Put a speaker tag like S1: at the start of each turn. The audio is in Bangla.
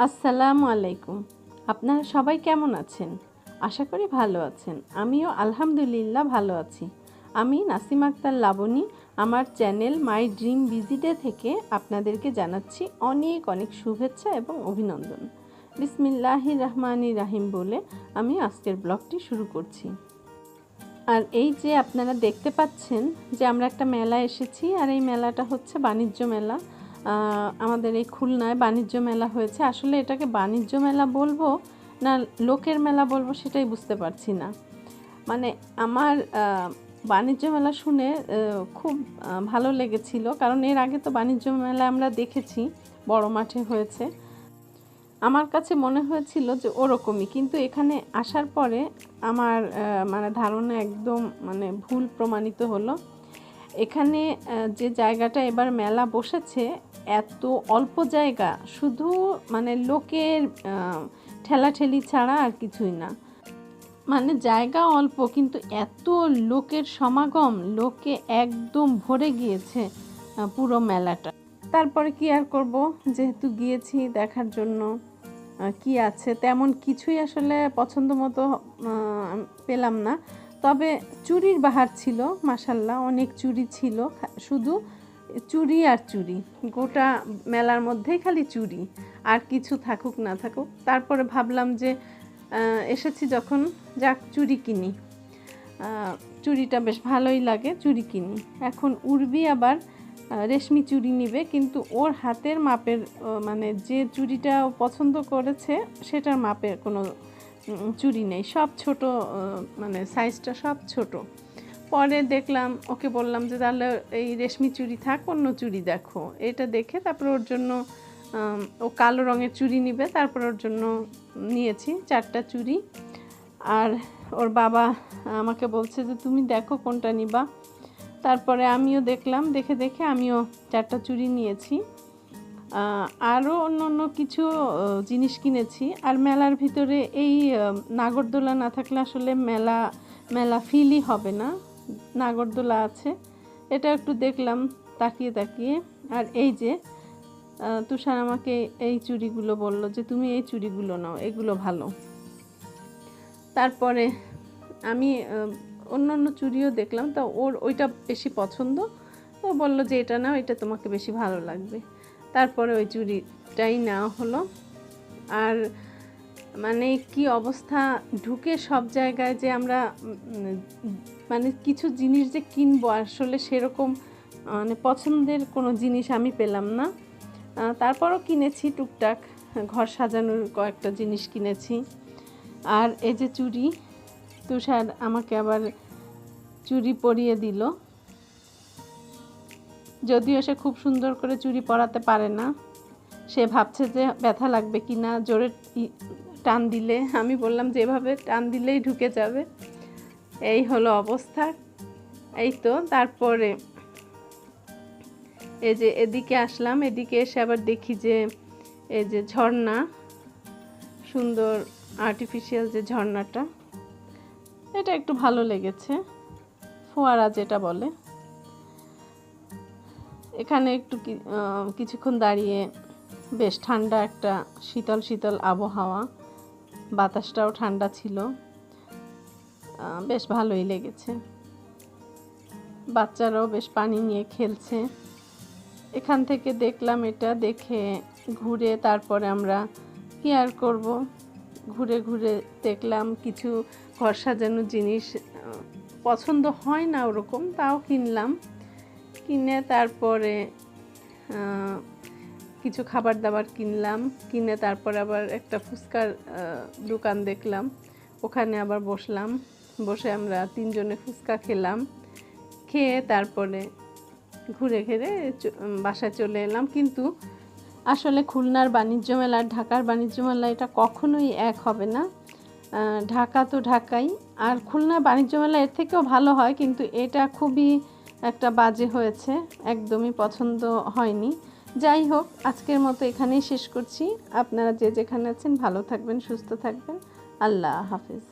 S1: আসসালামু আলাইকুম। আপনারা সবাই কেমন আছেন? আশা করি ভালো আছেন। আমিও আলহামদুলিল্লাহ ভালো আছি। আমি নাসিমা আক্তার লাবণী। আমার channel my dream busy day থেকে আপনাদেরকে জানাচ্ছি অনেক অনেক শুভেচ্ছা এবং অভিনন্দন। বিসমিল্লাহির রহমানির রহিম বলে আমি আজকের ব্লগটি শুরু করছি। আর এই যে আপনারা দেখতে পাচ্ছেন যে আমরা একটা মেলায় এসেছি, আর এই মেলাটা হচ্ছে বাণিজ্য মেলা। আমাদের এই খুলনায় বাণিজ্য মেলা হয়েছে। আসলে এটাকে বাণিজ্য মেলা বলবো না লোকের মেলা বলবো সেটাই বুঝতে পারছি না। মানে আমার বাণিজ্য মেলা শুনে খুব ভালো লেগেছিল, কারণ এর আগে তো বাণিজ্য মেলা আমরা দেখেছি, বড় মাঠে হয়েছে। আমার কাছে মনে হয়েছিল যে ওরকমই, কিন্তু এখানে আসার পরে আমার মানে ধারণা একদম মানে ভুল প্রমাণিত হলো। এখানে যে জায়গাটা এবার মেলা বসেছে, এত অল্প জায়গা, শুধু মানে লোকের ঠেলাঠেলি ছাড়া আর কিছুই না। মানে জায়গা অল্প কিন্তু এত লোকের সমাগম, লোকে একদম ভরে গিয়েছে পুরো মেলাটা। তারপরে কি আর করব, যেহেতু গিয়েছি দেখার জন্য, কি আছে তেমন কিছুই আসলে পছন্দ মতো পেলাম না। তবে চুড়ির বাহার ছিল, মাশাল্লাহ অনেক চুড়ি ছিল, শুধু চুড়ি আর চুড়ি, গোটা মেলার মধ্যেই খালি চুড়ি, আর কিছু থাকুক না থাকুক। তারপরে ভাবলাম যে এসেছি যখন, যাক চুড়ি কিনি, চুড়িটা বেশ ভালোই লাগে, চুড়ি কিনি। এখন উর্বি আবার রেশমি চুড়ি নিবে, কিন্তু ওর হাতের মাপের মানে যে চুড়িটা পছন্দ করেছে সেটার মাপের কোনো চুড়ি নেই, সব ছোট, মানে সাইজটা সব ছোট। পরে দেখলাম, ওকে বললাম যে তাহলে এই রেশমি চুড়ি থাক, অন্য চুড়ি দেখো। এটা দেখে তারপর ওর জন্য, ও কালো রঙের চুড়ি নিবে, তারপর ওর জন্য নিয়েছি 4টা চুড়ি। আর ওর বাবা আমাকে বলছে যে তুমি দেখো কোনটা নিবা। তারপরে আমিও দেখলাম, দেখে দেখে আমিও 4টা চুড়ি নিয়েছি। আরও অন্য অন্য কিছু জিনিস কিনেছি। আর মেলার ভিতরে এই নাগরদোলা না থাকলে আসলে মেলা ফিলই হবে না। নাগরদোলা আছে, এটা একটু দেখলাম তাকিয়ে তাকিয়ে। আর এই যে তুষার আমাকে এই চুড়িগুলো বলল যে তুমি এই চুড়িগুলো নাও, এগুলো ভালো। তারপরে আমি অন্য অন্য চুড়িও দেখলাম, তো ওর ওইটা বেশি পছন্দ, ও বললো যে এটা নাও, এটা তোমাকে বেশি ভালো লাগবে। তারপরে ওই চুড়িটাই নেওয়া হলো। আর মানে কি অবস্থা, ঢুকে সব জায়গায় যে আমরা মানে কিছু জিনিস যে কিনবো, আসলে সেরকম মানে পছন্দের কোনো জিনিস আমি পেলাম না। তারপরও কিনেছি টুকটাক, ঘর সাজানোর কয়েকটা জিনিস কিনেছি। আর এই যে চুড়ি, তুষার আমাকে আবার চুড়ি পরিয়ে দিল, যদিও সে খুব সুন্দর করে চুড়ি পরাতে পারে না। সে ভাবছে যে ব্যথা লাগবে কি না জোরে টান দিলে। আমি বললাম যে এভাবে টান দিলেই ঢুকে যাবে। এই হলো অবস্থা। এই তো তারপরে এই যে এদিকে আসলাম, এদিকে এসে আবার দেখি যে এই যে ঝর্ণা, সুন্দর আর্টিফিশিয়াল যে ঝর্ণাটা, এটা একটু ভালো লেগেছে, ফোয়ারা যেটা বলে। এখানে একটু কিছুক্ষণ দাঁড়িয়ে বেশ ঠান্ডা একটা শীতল শীতল আবহাওয়া, বাতাসটাও ঠান্ডা ছিল, বেশ ভালোই লেগেছে। বাচ্চারাও বেশ পানি নিয়ে খেলছে। এখান থেকে দেখলাম, এটা দেখে ঘুরে তারপরে আমরা কি আর করব, ঘুরে ঘুরে দেখলাম কিছু ঘর সাজানোর জিনিস, পছন্দ হয় না ওরকম, তাও কিনলাম। কিনে তারপরে কিছু খাবার দাবার কিনলাম, কিনে তারপরে আবার একটা ফুচকার দোকান দেখলাম, ওখানে আবার বসলাম, বসে আমরা 3 জনে ফুচকা খেলাম। খেয়ে তারপরে ঘুরে ঘুরে বাসায় চলে এলাম। কিন্তু আসলে খুলনার বাণিজ্য মেলা আর ঢাকার বাণিজ্য মেলা এটা কখনোই এক হবে না। ঢাকা তো ঢাকাই, আর খুলনার বাণিজ্য মেলা এর থেকেও ভালো হয়, কিন্তু এটা খুবই একটা বাজে হয়েছে, একদমই পছন্দ হয়নি। যাই হোক, আজকের মতো এখানেই শেষ করছি। আপনারা যে যেখানে আছেন ভালো থাকবেন, সুস্থ থাকবেন। আল্লাহ হাফেজ।